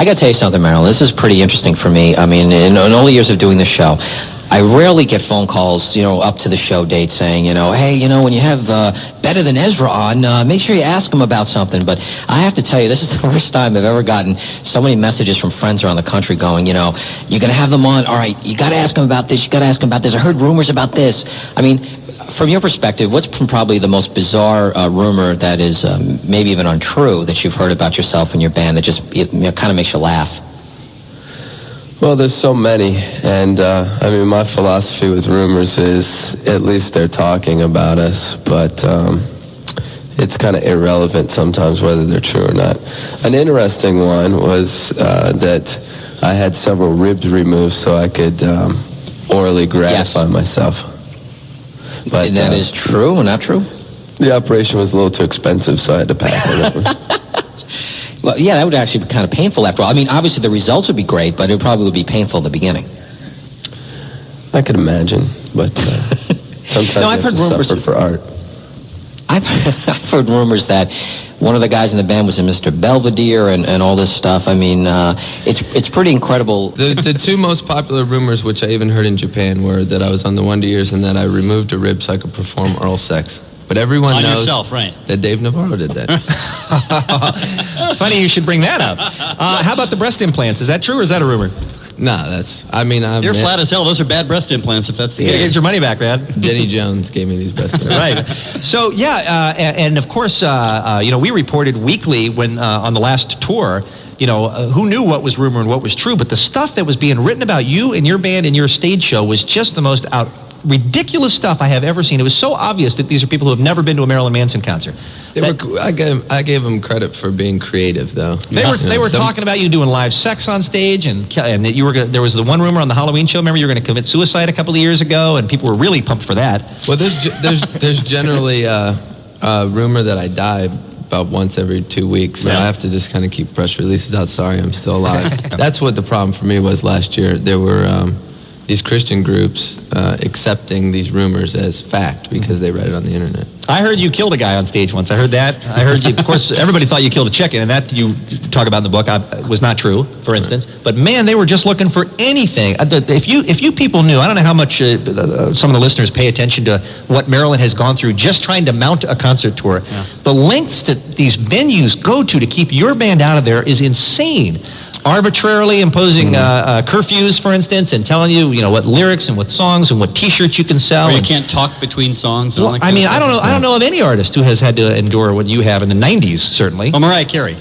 I got to tell you something, Marilyn. This is pretty interesting for me. I mean, in all the years of doing this show, I rarely get phone calls, up to the show date saying, hey, when you have Better Than Ezra on, make sure you ask him about something. But I have to tell you, this is the first time I've ever gotten so many messages from friends around the country going, you're going to have them on. All right, you got to ask him about this. You got to ask him about this. I heard rumors about this. I mean, from your perspective, what's probably the most bizarre rumor that is maybe even untrue that you've heard about yourself and your band that just kind of makes you laugh? Well, there's so many, and my philosophy with rumors is at least they're talking about us, but it's kind of irrelevant sometimes whether they're true or not. An interesting one was that I had several ribs removed so I could orally gratify myself. But and that is true or not true? The operation was a little too expensive, so I had to pass on that one. Well, yeah, that would actually be kind of painful after all. I mean, obviously the results would be great, but it probably would be painful at the beginning. I could imagine, but sometimes I've heard rumors suffer for art. I've heard rumors that one of the guys in the band was a Mr. Belvedere and all this stuff. I mean, it's pretty incredible. The two most popular rumors, which I even heard in Japan, were that I was on the Wonder Years and that I removed a rib so I could perform oral sex. But everyone on knows yourself, right? That Dave Navarro did that. Funny you should bring that up. How about the breast implants? Is that true or is that a rumor? No, You're flat as hell. Those are bad breast implants if that's the case. Get your money back, man. Jenny Jones gave me these breast implants. Right. So, and of course, we reported weekly when on the last tour, who knew what was rumor and what was true, but the stuff that was being written about you and your band and your stage show was just the most ridiculous stuff I have ever seen. It was so obvious that these are people who have never been to a Marilyn Manson concert. I gave them credit for being creative, though. They were talking about you doing live sex on stage, and that you were there was the one rumor on the Halloween show. Remember, you were going to commit suicide a couple of years ago, and people were really pumped for that. Well, there's generally a rumor that I die about once every 2 weeks, so I have to just kind of keep press releases out. Sorry, I'm still alive. That's what the problem for me was last year. There were these Christian groups accepting these rumors as fact because they read it on the internet. I heard you killed a guy on stage once. I heard that. I heard you, of course, everybody thought you killed a chicken, and that you talk about in the book was not true, for instance. But man, they were just looking for anything. If you people knew, I don't know how much some of the listeners pay attention to what Marilyn has gone through just trying to mount a concert tour. Yeah. The lengths that these venues go to keep your band out of there is insane. Arbitrarily imposing curfews, for instance, and telling you, what lyrics and what songs and what T-shirts you can sell. Or you can't talk between songs. And all that kind of stuff. I don't know of any artist who has had to endure what you have in the '90s. Certainly. Well, Mariah Carey,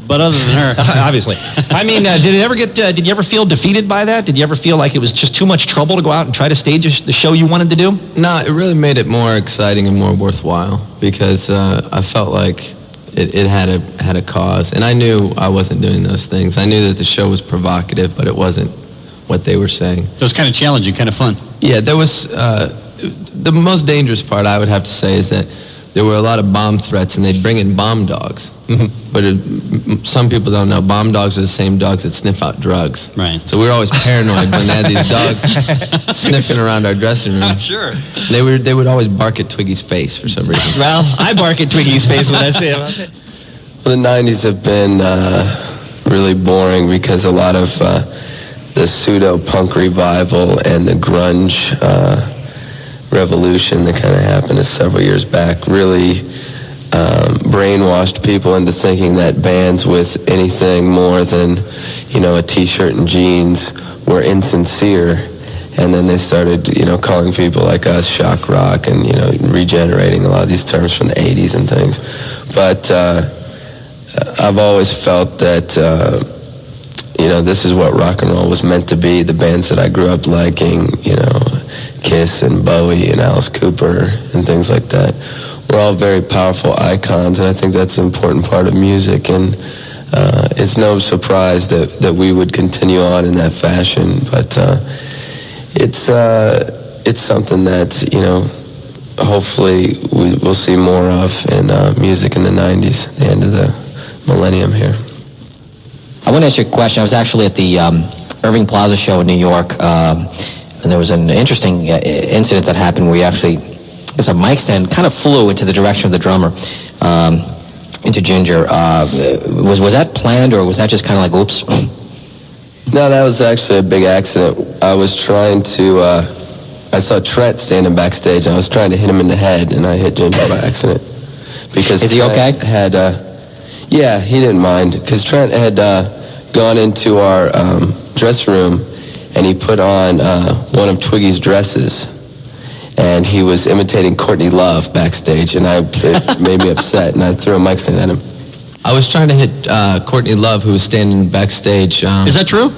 but other than her, obviously. I mean, did you ever feel defeated by that? Did you ever feel like it was just too much trouble to go out and try to stage the show you wanted to do? No, it really made it more exciting and more worthwhile because I felt like it had a cause, and I knew I wasn't doing those things. I knew that the show was provocative, but it wasn't what they were saying. It was kind of challenging, kind of fun. Yeah, there was the most dangerous part I would have to say is that there were a lot of bomb threats, and they'd bring in bomb dogs. Mm-hmm. But some people don't know, bomb dogs are the same dogs that sniff out drugs. Right. So we were always paranoid when they had these dogs sniffing around our dressing room. I'm sure. They would always bark at Twiggy's face for some reason. Well, I bark at Twiggy's face when I see him. Well, the 90s have been really boring because a lot of the pseudo-punk revival and the grunge revolution that kind of happened several years back really brainwashed people into thinking that bands with anything more than, a t-shirt and jeans were insincere. And then they started, calling people like us shock rock and, regenerating a lot of these terms from the 80s and things. But I've always felt that, this is what rock and roll was meant to be. The bands that I grew up liking, Kiss and Bowie and Alice Cooper and things like that, were all very powerful icons, and I think that's an important part of music. And it's no surprise that we would continue on in that fashion, but it's something that, hopefully we'll see more of in music in the 90s, the end of the millennium here. I want to ask you a question. I was actually at the Irving Plaza show in New York, and there was an interesting incident that happened where a mic stand kind of flew into the direction of the drummer. into ginger. Was that planned, or was that just kind of like, oops? No, that was actually a big accident. I was trying to, I saw Trent standing backstage, and I was trying to hit him in the head, and I hit Ginger by accident. Because Is he okay? Yeah, he didn't mind, because Trent had gone into our dress room, and he put on one of Twiggy's dresses, and he was imitating Courtney Love backstage, and it made me upset, and I threw a mic stand at him. I was trying to hit Courtney Love, who was standing backstage. Is that true?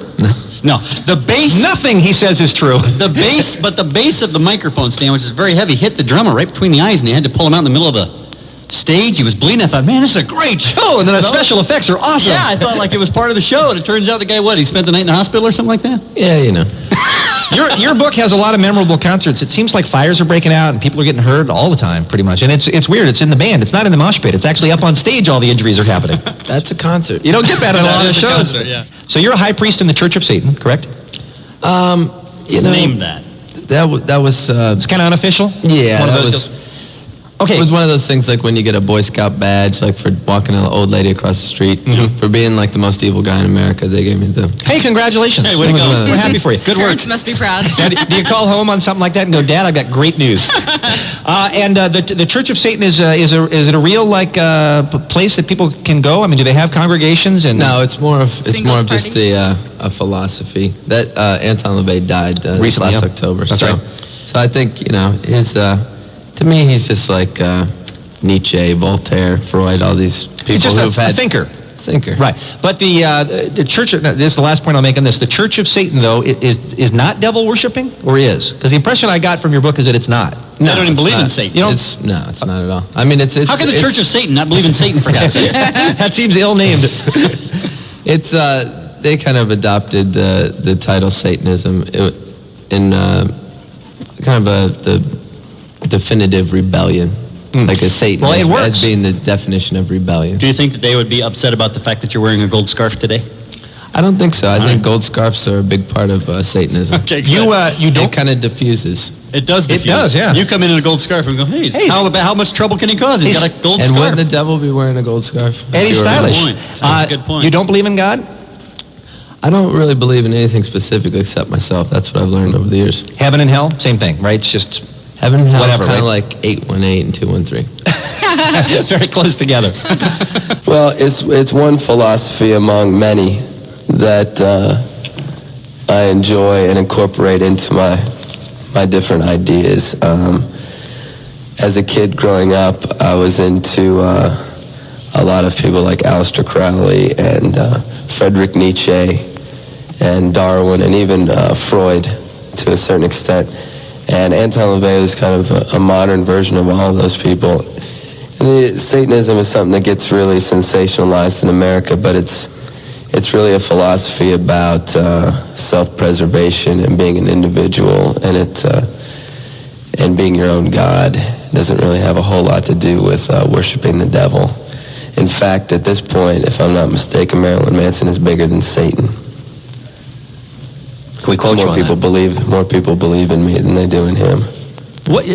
No. The base... Nothing he says is true. The base of the microphone stand, which is very heavy, hit the drummer right between the eyes, and they had to pull him out in the middle of the stage. He was bleeding. I thought, man, this is a great show. And then the special effects are awesome. Yeah, I thought like it was part of the show, and it turns out the guy, he spent the night in the hospital or something like that? Yeah, you know. Your book has a lot of memorable concerts. It seems like fires are breaking out and people are getting hurt all the time, pretty much. And it's weird. It's in the band. It's not in the mosh pit. It's actually up on stage. All the injuries are happening. That's a concert. You don't get that at a lot of shows. Concert, yeah. So you're a high priest in the Church of Satan, correct? Name that. That was It's kind of unofficial. yeah. One of That those was, deals? Okay. It was one of those things like when you get a Boy Scout badge, like for walking an old lady across the street, for being like the most evil guy in America. They gave me the. Hey, congratulations. Hey, way to go. We're happy for you. Good work. Parents must be proud. Now, do you call home on something like that and go, Dad, I've got great news? The Church of Satan is it a real place that people can go? I mean, do they have congregations? And No, it's more of Singles just party? a philosophy that Anton LaVey died Recently, last yeah. October. That's so, right. So I think his to me he's just like Nietzsche, Voltaire, Freud, all these people He's just who've had thinker. Thinker. Right. But the Church of, this is the last point I'll make on this, the Church of Satan, though, is not devil worshipping, or is? Because the impression I got from your book is that it's not. No, I don't even it's believe not. in Satan. You don't- It's not at all. I mean, it's How can the Church of Satan not believe in Satan, for God's sake? That seems ill-named. It's they kind of adopted the title Satanism in kind of the definitive rebellion, like a Satan Well, it works. as being the definition of rebellion. Do you think that they would be upset about the fact that you're wearing a gold scarf today? I don't think so. I think gold scarves are a big part of Satanism. Okay, You It don't. kind of diffuses. It does. It does, yeah. You come in a gold scarf and go, hey, how much trouble can he cause? He's got a gold And scarf. wouldn't the devil be wearing a gold scarf? And he's If you were- stylish. Good point. That's a good point. You don't believe in God? I don't really believe in anything specific except myself. That's what I've learned over the years. Heaven and hell, same thing, right? It's just Heaven and hell Whatever, is kind right? of like 818 and 213. very close together. Well, it's one philosophy among many that I enjoy and incorporate into my different ideas. As a kid growing up, I was into a lot of people like Aleister Crowley and Friedrich Nietzsche and Darwin and even Freud to a certain extent. And Anton LaVey was kind of a modern version of all of those people. And Satanism is something that gets really sensationalized in America, but it's really a philosophy about self-preservation and being an individual, and being your own God. It doesn't really have a whole lot to do with worshiping the devil. In fact, at this point, if I'm not mistaken, Marilyn Manson is bigger than Satan. Can we quote you on that? More people believe in me than they do in him. What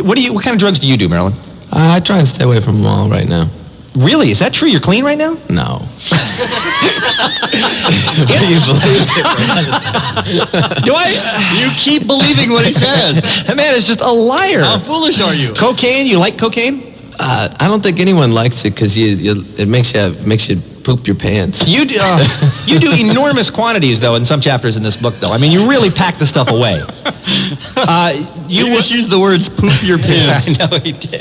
kind of drugs do you do, Marilyn? I try and stay away from them all right now. Really? Is that true? You're clean right now? No. Do you believe it? Do I? You keep believing what he says. That man is just a liar. How foolish are you? Cocaine? You like cocaine? I don't think anyone likes it because it makes you poop your pants. You do enormous quantities, though, in some chapters in this book, though. I mean, you really pack the stuff away. You just used the words "poop your pants."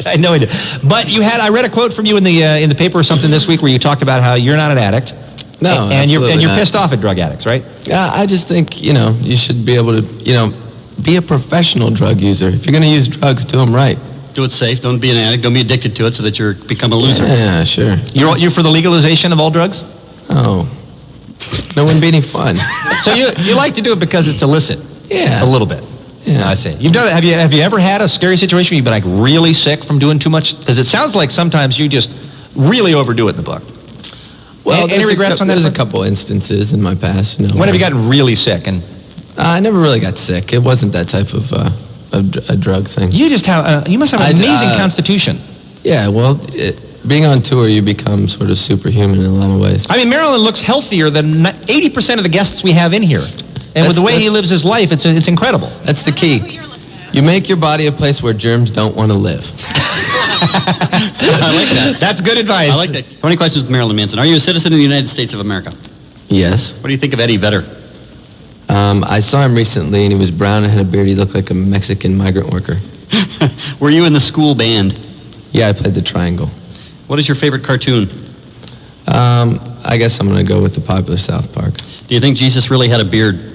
I know he did. But I read a quote from you in the paper or something this week where you talked about how you're not an addict. No, and you're absolutely not. pissed off at drug addicts, right? Yeah, I just think you should be able to be a professional drug user. If you're going to use drugs, do them right. Do it safe. Don't be an addict. Don't be addicted to it so that you become a loser. Yeah, sure. You're for the legalization of all drugs? Oh, that wouldn't be any fun. So you like to do it because it's illicit? Yeah. A little bit. Yeah. I see. You've done it. Have you ever had a scary situation where you've been like really sick from doing too much? Because it sounds like sometimes you just really overdo it in the book. Well, any regrets on that? There's a couple instances in my past. When have you gotten really sick? And I never really got sick. It wasn't that type of a drug thing. you must have an amazing constitution. Yeah, well, being on tour, you become sort of superhuman in a lot of ways. I mean, Marilyn looks healthier than 80% of the guests we have in here. And with the way he lives his life, it's incredible. That's the key. You make your body a place where germs don't want to live. I like that. That's good advice. I like that. 20 questions with Marilyn Manson. Are you a citizen of the United States of America? Yes. What do you think of Eddie Vedder? I saw him recently, and he was brown and had a beard. He looked like a Mexican migrant worker. Were you in the school band? Yeah, I played the triangle. What is your favorite cartoon? I guess I'm going to go with the popular South Park. Do you think Jesus really had a beard?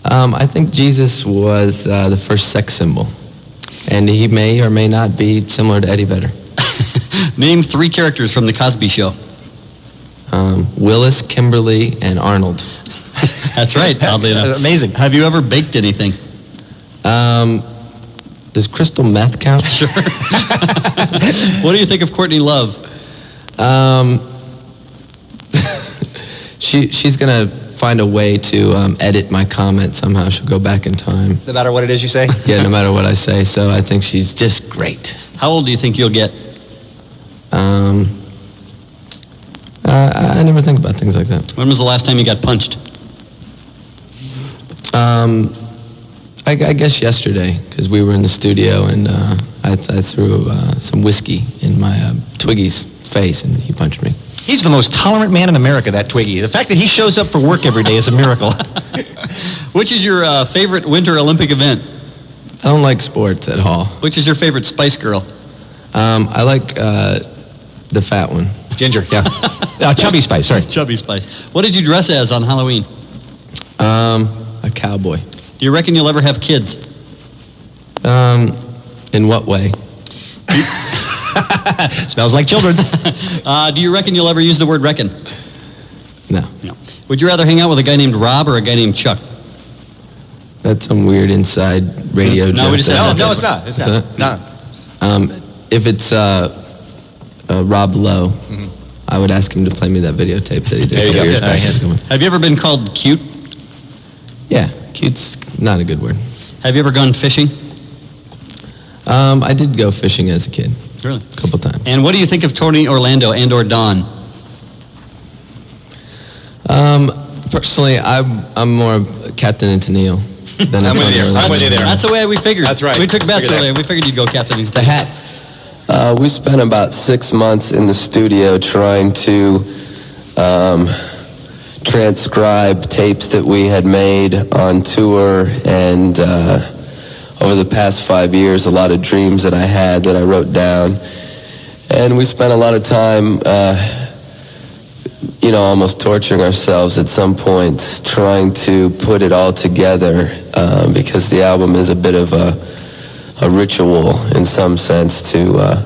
I think Jesus was the first sex symbol, and he may or may not be similar to Eddie Vedder. Name 3 characters from The Cosby Show. Willis, Kimberly, and Arnold. That's right, oddly enough. Amazing. Have you ever baked anything? Does crystal meth count? Sure. What do you think of Courtney Love? She's going to find a way to edit my comment somehow. She'll go back in time. No matter what it is you say? Yeah, no matter what I say. So I think she's just great. How old do you think you'll get? I never think about things like that. When was the last time you got punched? I guess yesterday, because we were in the studio and I threw some whiskey in my Twiggy's face and he punched me. He's the most tolerant man in America, that Twiggy. The fact that he shows up for work every day is a miracle. Which is your favorite Winter Olympic event? I don't like sports at all. Which is your favorite Spice Girl? I like the fat one. Ginger, yeah. Chubby Spice, sorry. Chubby Spice. What did you dress as on Halloween? A cowboy. Do you reckon you'll ever have kids? In what way? Smells like children. Do you reckon you'll ever use the word reckon? No. No. Would you rather hang out with a guy named Rob or a guy named Chuck? That's some weird inside radio joke. No, we just said No, it's not. It's not. No. If it's Rob Lowe, I would ask him to play me that videotape that he did. There you go. years Good. back. Nice. Have you ever been called cute? Yeah, cute's not a good word. Have you ever gone fishing? I did go fishing as a kid. Really? A couple times. And what do you think of Tony Orlando and or Don? Personally, I'm more of Captain and Tennille than I'm with you. I'm with you there. That's the way we figured. That's right. We took bets Figured earlier. that. We figured you'd go Captain. He's The hat. We spent about 6 months in the studio trying to transcribe tapes that we had made on tour, and over the past 5 years, a lot of dreams that I had that I wrote down. And we spent a lot of time, almost torturing ourselves at some points, trying to put it all together, because the album is a bit of a ritual in some sense to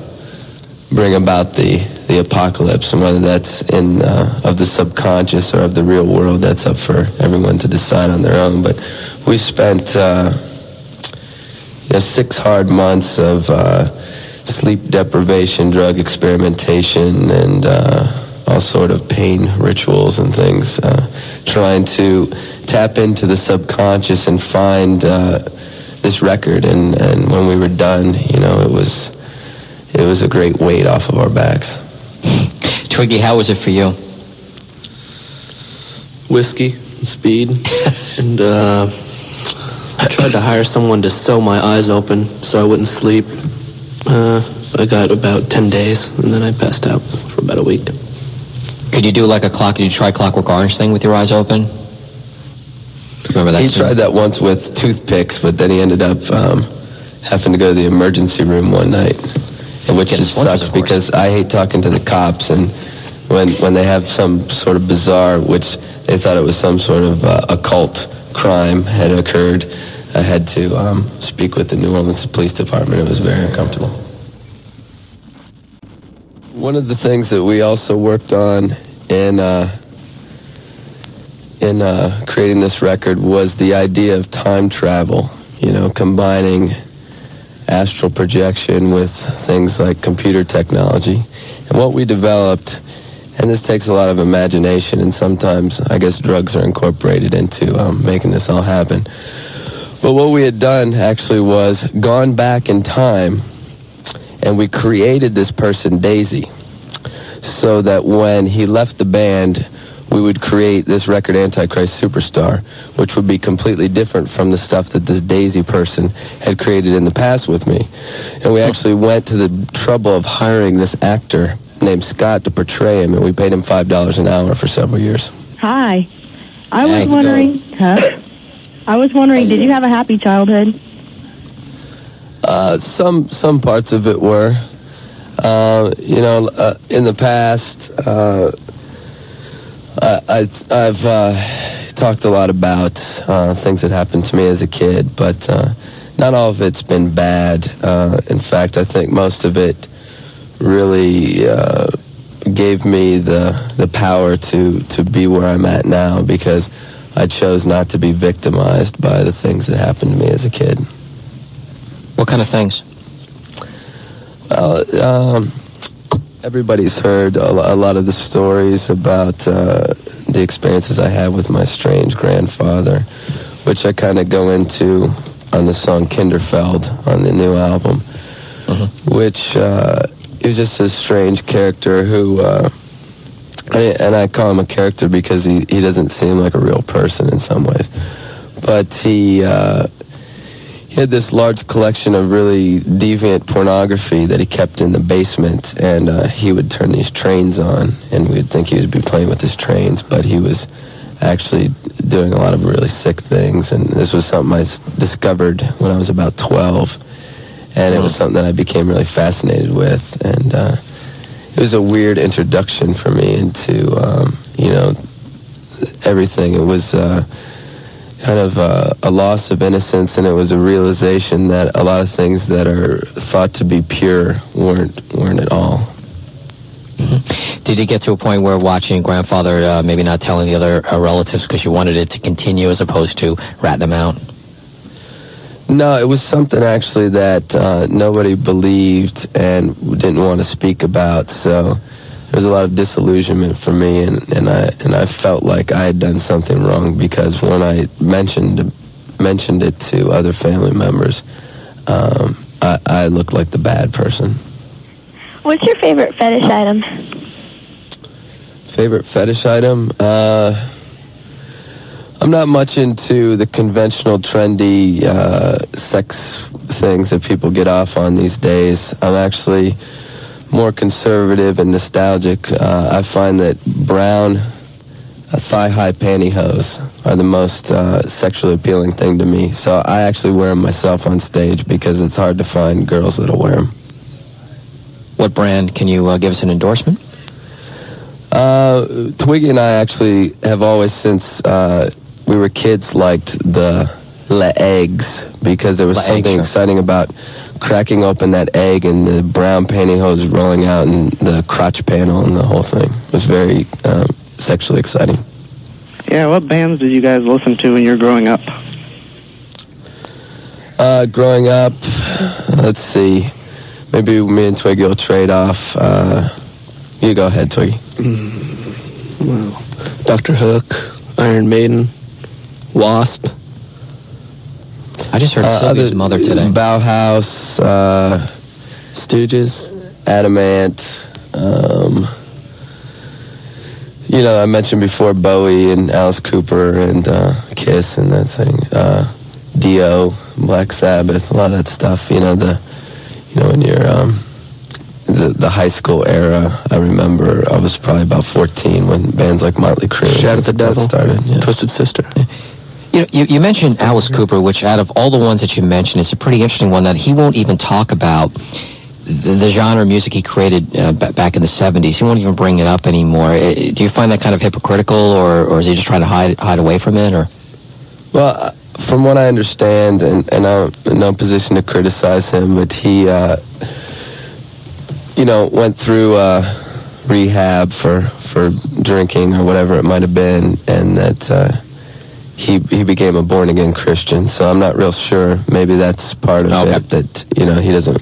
bring about the apocalypse, and whether that's of the subconscious or of the real world, that's up for everyone to decide on their own. But we spent 6 hard months of sleep deprivation, drug experimentation, and all sort of pain rituals and things, trying to tap into the subconscious and find this record. And when we were done, it was a great weight off of our backs. Twiggy, how was it for you? Whiskey, speed, and I tried to hire someone to sew my eyes open so I wouldn't sleep. I got about 10 days, and then I passed out for about a week. Could you do like could you try Clockwork Orange thing with your eyes open? Remember that? He tried that once with toothpicks, but then he ended up having to go to the emergency room one night, which Get his just lunches, sucks of course. because I hate talking to the cops, and when they have some sort of bizarre, which they thought it was some sort of occult crime had occurred, I had to speak with the New Orleans Police Department. It was very uncomfortable. One of the things that we also worked on in creating this record was the idea of time travel, combining astral projection with things like computer technology. And what we developed, and this takes a lot of imagination, and sometimes I guess drugs are incorporated into making this all happen. But what we had done actually was gone back in time And we created this person, Daisy, so that when he left the band, we would create this record, Antichrist Superstar, which would be completely different from the stuff that this Daisy person had created in the past with me. And we actually went to the trouble of hiring this actor named Scott to portray him, and we paid him $5 an hour for several years. Hi. I was wondering, did you have a happy childhood? Some parts of it were. In the past, I've talked a lot about things that happened to me as a kid, but not all of it's been bad. In fact, I think most of it really gave me the power to be where I'm at now, because I chose not to be victimized by the things that happened to me as a kid. What kind of things? Everybody's heard a lot of the stories about the experiences I had with my strange grandfather, which I kind of go into on the song Kinderfeld on the new album, which he was just a strange character who, and I call him a character because he doesn't seem like a real person in some ways, but he had this large collection of really deviant pornography that he kept in the basement, and he would turn these trains on, and we'd think he would be playing with his trains, but he was actually doing a lot of really sick things. And this was something I discovered when I was about 12, and it was something that I became really fascinated with, and it was a weird introduction for me into everything. It was kind of a loss of innocence, and it was a realization that a lot of things that are thought to be pure weren't at all. Did you get to a point where watching grandfather maybe not telling the other relatives because you wanted it to continue as opposed to ratting them out? No, it was something actually that nobody believed and didn't want to speak about, so there was a lot of disillusionment for me, and I felt like I had done something wrong, because when I mentioned it to other family members, I looked like the bad person. What's your favorite fetish item? Favorite fetish item? I'm not much into the conventional, trendy sex things that people get off on these days. I'm actually more conservative and nostalgic. I find that brown thigh-high pantyhose are the most sexually appealing thing to me. So I actually wear them myself on stage because it's hard to find girls that'll wear them. What brand? Can you give us an endorsement? Twiggy and I actually have always, since we were kids, liked the La Eggs, because there was something exciting about cracking open that egg and the brown pantyhose rolling out and the crotch panel and the whole thing. It was very sexually exciting. Yeah, what bands did you guys listen to when you were growing up? Growing up, let's see, maybe me and Twiggy will trade off. You go ahead, Twiggy. Well, Dr. Hook, Iron Maiden, Wasp. I just heard Sylvia's mother today. Bauhaus, Stooges, Adamant. I mentioned before Bowie and Alice Cooper and Kiss and that thing. Dio, Black Sabbath, a lot of that stuff. When you're the high school era, I remember I was probably about 14 when bands like Motley Crue, Shout at the Devil started. Yeah. Twisted Sister. You mentioned Alice Cooper, which out of all the ones that you mentioned, is a pretty interesting one that he won't even talk about the genre of music he created back in the 70s. He won't even bring it up anymore. Do you find that kind of hypocritical, or is he just trying to hide away from it? Or? Well, from what I understand, and I'm in no position to criticize him, but he, went through rehab for drinking or whatever it might have been, and that he became a born-again Christian. So I'm not real sure. Maybe that's part of it, that, he doesn't,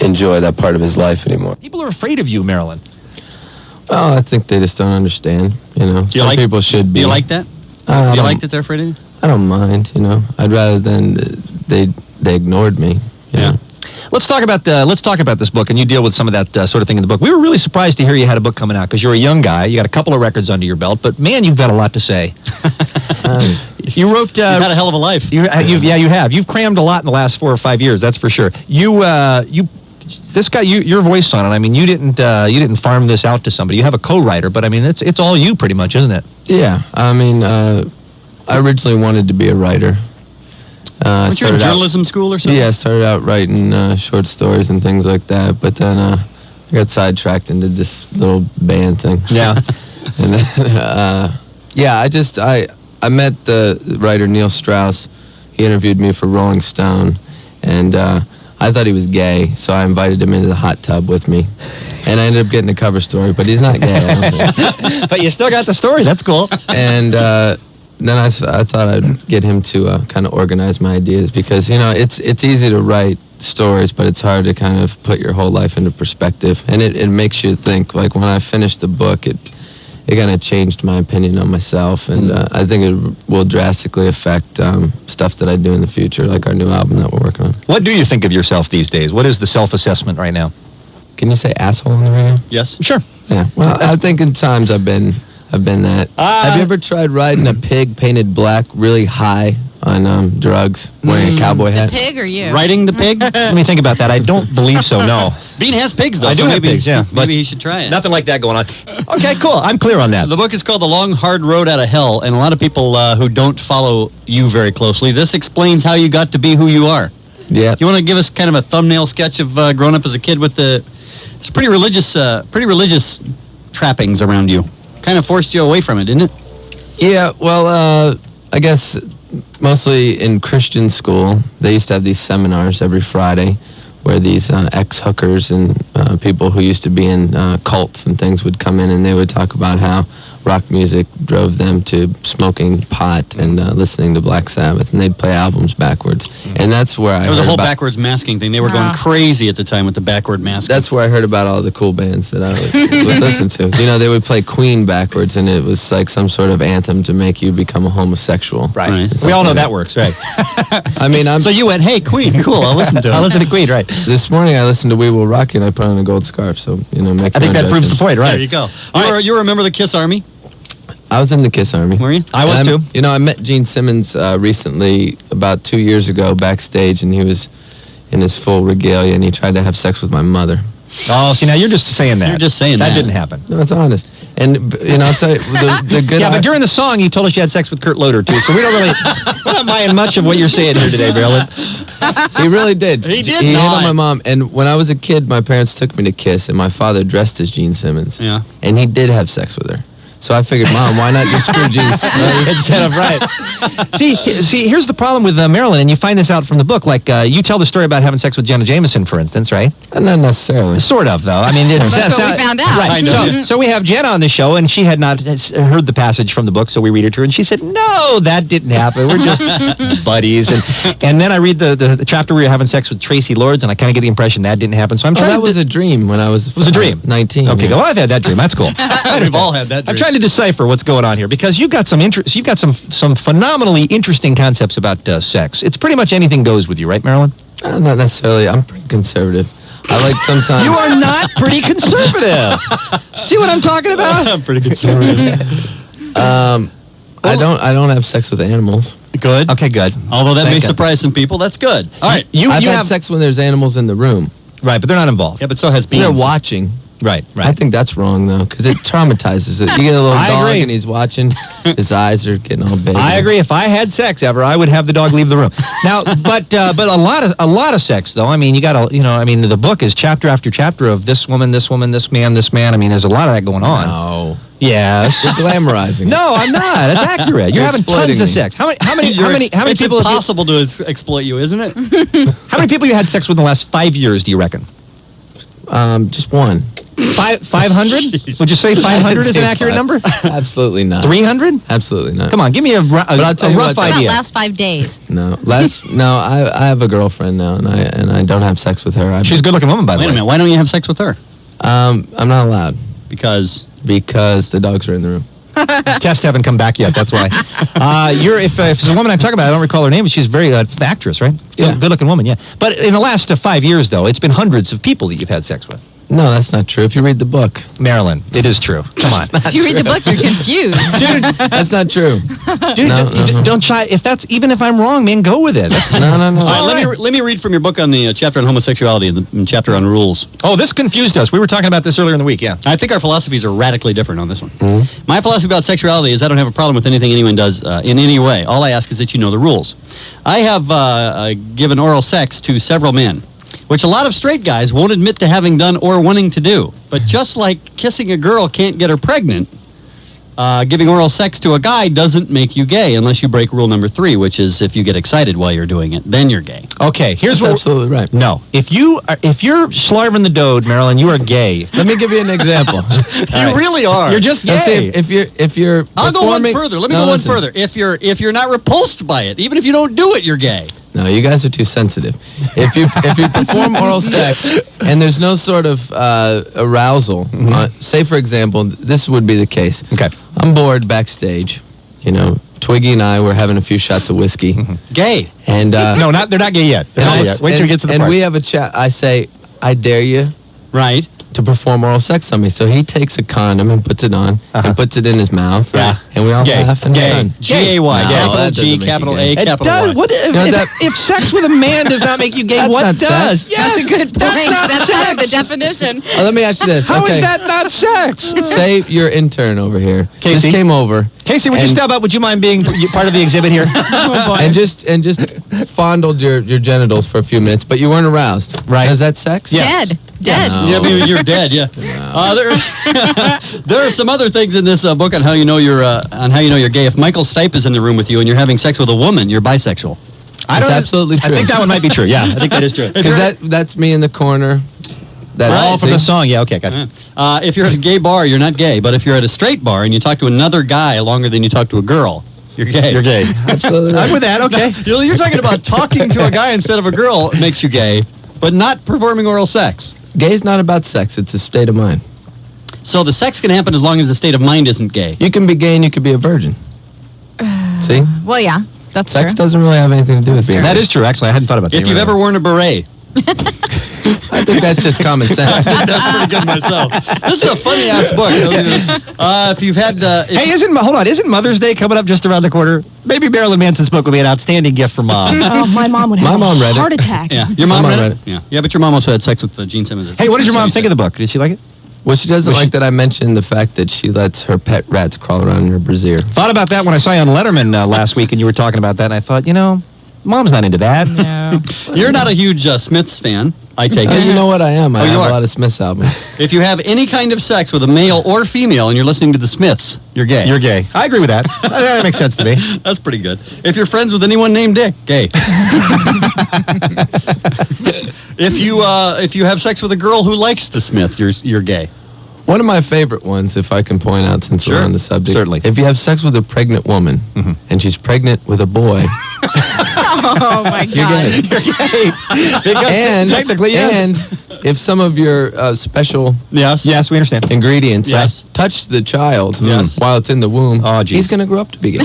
enjoy that part of his life anymore. People are afraid of you, Marilyn. Oh, I think they just don't understand, Some people should be. Do you like that? Do you like that they're afraid of you? I don't mind, I'd rather than they ignored me, Yeah. Let's talk about this book, and you deal with some of that sort of thing in the book. We were really surprised to hear you had a book coming out because you're a young guy. You got a couple of records under your belt, but man, you've got a lot to say. You wrote. You've had a hell of a life. You have. You've crammed a lot in the last 4 or 5 years. That's for sure. This guy, your voice on it. I mean, you didn't farm this out to somebody. You have a co-writer, but I mean, it's all you pretty much, isn't it? Yeah. I mean, I originally wanted to be a writer. Weren't you in journalism school or something? Yeah, I started out writing short stories and things like that, but then I got sidetracked and did this little band thing. Yeah. And then, I met the writer Neil Strauss. He interviewed me for Rolling Stone, and I thought he was gay, so I invited him into the hot tub with me. And I ended up getting a cover story, but he's not gay. I don't think. But you still got the story. That's cool. And then I thought I'd get him to kind of organize my ideas because, it's easy to write stories, but it's hard to kind of put your whole life into perspective. And it makes you think, like when I finished the book, it kind of changed my opinion on myself. And I think it will drastically affect stuff that I do in the future, like our new album that we're working on. What do you think of yourself these days? What is the self-assessment right now? Can you say asshole on the radio? Yes. Sure. Yeah. Well, I think in times I've been that. Have you ever tried riding a pig painted black really high on drugs, wearing a cowboy hat? The pig or you? Riding the pig? Let me think about that. I don't believe so, no. Bean has pigs, though. I do have pigs, yeah. Maybe he should try it. Nothing like that going on. Okay, cool. I'm clear on that. The book is called The Long, Hard Road Out of Hell, and a lot of people who don't follow you very closely, this explains how you got to be who you are. Yeah. You want to give us kind of a thumbnail sketch of growing up as a kid with it's pretty religious trappings around you. Kind of forced you away from it, didn't it? Yeah, well, I guess mostly in Christian school, they used to have these seminars every Friday where these ex-hookers and people who used to be in cults and things would come in, and they would talk about how rock music drove them to smoking pot and listening to Black Sabbath, and they'd play albums backwards. And that's where There was a whole backwards masking thing. They were going crazy at the time with the backward masking. That's where I heard about all the cool bands that I would listen to. They would play Queen backwards, and it was like some sort of anthem to make you become a homosexual. Right. We all know that works, right? I mean, So you went, hey, Queen, cool, I'll listen to it. I'll listen to Queen, right. This morning I listened to We Will Rock You, and I put on a gold scarf, so, make I think that proves the point, right? There you go. You remember the Kiss Army? I was in the Kiss Army. Were you? I was too. I met Gene Simmons recently, about 2 years ago, backstage, and he was in his full regalia, and he tried to have sex with my mother. Oh, see, now you're just saying that. You're just saying that. That didn't happen. No, it's honest. And, I'll tell you, the good... Yeah, but during the song, you told us you had sex with Kurt Loder, too, so we're not buying much of what you're saying here today, Marilyn. He really did. He did He hit not. on my mom, and when I was a kid, my parents took me to Kiss, and my father dressed as Gene Simmons. Yeah. And he did have sex with her. So I figured, Mom, why not just screw Gene Instead of right. See, here's the problem with Marilyn, and you find this out from the book. Like, you tell the story about having sex with Jenna Jameson, for instance, right? Not necessarily. Sort of, though. I mean, That's what we found out. Right. I know. So we have Jenna on the show, and she had not heard the passage from the book, so we read it to her, and she said, "No, that didn't happen. We're just buddies." And then I read the chapter where you're having sex with Tracy Lords, and I kind of get the impression that didn't happen. So I'm trying. That was a dream when I was. It was a dream. 19. Okay, well, I've had that dream. That's cool. We've all had that dream. I'm trying to decipher what's going on here because you've got some phenomenally interesting concepts about sex. It's pretty much anything goes with you, right, Marilyn? Not necessarily. I'm pretty conservative. I like sometimes. You are not pretty conservative. See what I'm talking about? I'm pretty conservative. I don't have sex with animals. Good. Okay, good. Although that may Thank God. surprise some people, that's good. All right. I've had sex when there's animals in the room. Right, but they're not involved. Yeah, but so has Beans. They're watching. Right. I think that's wrong, though, because it traumatizes it. You get a little I dog agree. and he's watching. His eyes are getting all big. I agree. If I had sex ever, I would have the dog leave the room. Now, but a lot of sex though. I mean, you got to, I mean, the book is chapter after chapter of this woman, this woman, this man, this man. I mean, there's a lot of that going on. No. Yes. You're glamorizing. No, I'm not. It's accurate. You're having tons exploiting of me. sex. How many It's people? impossible to exploit you, isn't it? How many people you had sex with in the last 5 years? Do you reckon? Just one. 500? Would you say 500 is an accurate number? Absolutely not. 300? Absolutely not. Come on, give me a I'll tell you rough what, About idea. last 5 days. No. I have a girlfriend now, and I don't have sex with her. She's a good-looking woman, by the Wait way. a minute. Why don't you have sex with her? I'm not allowed Because the dogs are in the room. Tests haven't come back yet. That's why. If it's a woman I'm talking about, I don't recall her name, but she's a very actress, right? Yeah. Good-looking woman, yeah. But in the last 5 years, though, it's been hundreds of people that you've had sex with. No, that's not true. If you read the book. Marilyn, it is true. Come on. If you read the book, you're confused. Dude, That's not true. dude, No. don't try. Even if I'm wrong, man, go with it. No. All right, let me read from your book on the chapter on homosexuality and the chapter on rules. Oh, this confused us. We were talking about this earlier in the week, yeah. I think our philosophies are radically different on this one. My philosophy about sexuality is I don't have a problem with anything anyone does in any way. All I ask is that you know the rules. I have given oral sex to several men, which a lot of straight guys won't admit to having done or wanting to do. But just like kissing a girl can't get her pregnant, giving oral sex to a guy doesn't make you gay unless you break rule number 3, which is if you get excited while you're doing it, then you're gay. Okay, here's That's absolutely right. No, if you're slarving the dode, Marilyn, you are gay. Let me give you an example. You really are. You're just Let's gay. see, if you're I'll go one performing- further. Let me No, go one listen. further. If you're not repulsed by it, even if you don't do it, you're gay. No, you guys are too sensitive. If you perform oral sex and there's no sort of arousal, say for example, this would be the case. Okay. I'm bored backstage. Twiggy and I were having a few shots of whiskey. Gay. And No, they're not gay yet. They're not yet. Wait till you get to the and part. we have a chat. I say, I dare you Right. to perform oral sex on me. So he takes a condom and puts it on and puts it in his mouth. Yeah. And we all Gay. laugh and Gay. done. G-A-Y. No, Capital that G, doesn't make capital you A, gay. It capital does. Y. What if sex with a man does not make you gay, That's what not does? sex. Yes, That's a good point. That's part of the definition. Let me ask you this. How is okay. that not sex? Say your intern over here Casey? just came over. Casey, would you and- step up? Would you mind being part of the exhibit here? and just fondled your genitals for a few minutes, but you weren't aroused. Right. Is that sex? Dead. No. Yeah, maybe you're dead. Yeah. There are some other things in this book on how you know you're gay. If Michael Stipe is in the room with you and you're having sex with a woman, you're bisexual. That's absolutely true. I think that one might be true. Yeah, I think that is true. Because that's me in the corner. That's All from the song. Yeah, okay, gotcha. If you're at a gay bar, you're not gay. But if you're at a straight bar and you talk to another guy longer than you talk to a girl, you're gay. You're gay. Absolutely right. I'm with that. Okay. You're talking about talking to a guy instead of a girl makes you gay, but not performing oral sex. Gay's not about sex. It's a state of mind. So the sex can happen as long as the state of mind isn't gay. You can be gay and you can be a virgin. See? Well, yeah, that's Sex true. doesn't really have anything to do with being That is true. Actually, I hadn't thought about that. If you've ever worn a beret. I think that's just common sense. That's pretty good myself. This is a funny ass book. If you've had, Hey, isn't Mother's Day coming up just around the corner? Maybe Marilyn Manson's book would be an outstanding gift for Mom. Oh, my mom would have My mom a read it. heart attack. yeah, your mom My mom read read it. Yeah, but your mom also had sex with Gene Simmons. Hey, what did your mom think of the book? Did she like it? Well, she doesn't like that I mentioned the fact that she lets her pet rats crawl around in her brassiere. Thought about that when I saw you on Letterman last week, and you were talking about that, and I thought, Mom's not into that. No. You're not a huge Smiths fan, I take it. You know what I am? I Oh, you have are? a lot of Smiths albums. If you have any kind of sex with a male or female and you're listening to the Smiths, you're gay. You're gay. I agree with that. That makes sense to me. That's pretty good. If you're friends with anyone named Dick, gay. If you have sex with a girl who likes the Smith, you're gay. One of my favorite ones, if I can point out since Sure. we're on the subject. Certainly. If you have sex with a pregnant woman and she's pregnant with a boy, Oh, my you're God. gay. And, technically, yes. and if some of your special Yes. Yes, we understand. ingredients Yes. touch the child Yes. while it's in the womb, Oh, geez. he's going to grow up to be gay.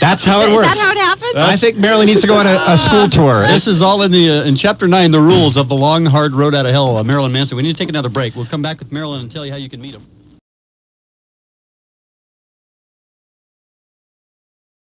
That's how it Is works. that how it happens? I think Marilyn needs to go on a school tour. This is all in the in Chapter 9, the rules of the long, hard road out of hell. Marilyn Manson. We need to take another break. We'll come back with Marilyn and tell you how you can meet him.